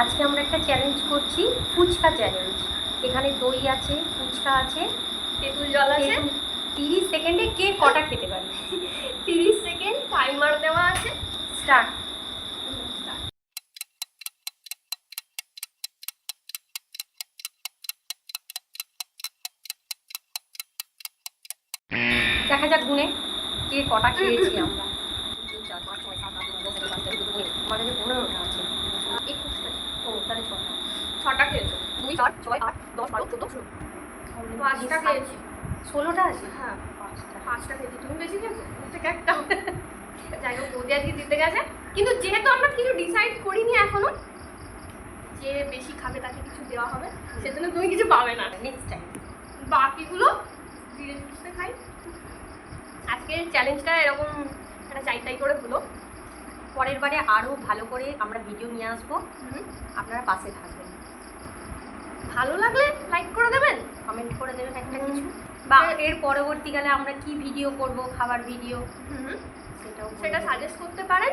আজকে আমরা একটা চ্যালেঞ্জ করছি, ফুচকা চ্যালেঞ্জ। এখানে দই আছে, ফুচকা আছে, তেঁতুল জল আছে। 30 সেকেন্ডে কে কটা খেতে পারে। 30 সেকেন্ড টাইমার দেওয়া আছে। স্টার্ট। দেখা যাক গুনে কে কটা খেয়েছি আমরা। 3, 4, 5, 6, 7, 8, 9, 10, 11, 12, 13, 14, আমার কাছে 15টা আছে। 21টা। ও তাহলে 6টা। 6টা খেয়েছো। 2, 4, 6, 8, 10, 12, 14, 5টা খেয়েছি। 16টা আছে। হ্যাঁ 5টা খেয়েছি। তুমি বেশি খেয়েছো? থেকে একটা। যাই হোক, বৌদি আজকে জিতে গেছে। কিন্তু যেহেতু আমরা কিছু ডিসাইড করিনি এখনো যে বেশি খাবে তাকে কিছু দেওয়া হবে, সেজন্য তুমি কিছু পাবে না। নেক্সট টাইম বাকিগুলো ধীরে সুস্থে খাই। আজকের চ্যালেঞ্জটা এরকম একটা চাই করে হলো। পরের বারে আরও ভালো করে আমরা ভিডিও নিয়ে আসবো, আপনারা পাশে থাকবেন। ভালো লাগলে লাইক করে দেবেন, কমেন্ট করে দেবেন একটা কিছু, বা এর পরবর্তীকালে আমরা কি ভিডিও করব, খাবার ভিডিও, সেটা সাজেস্ট করতে পারেন।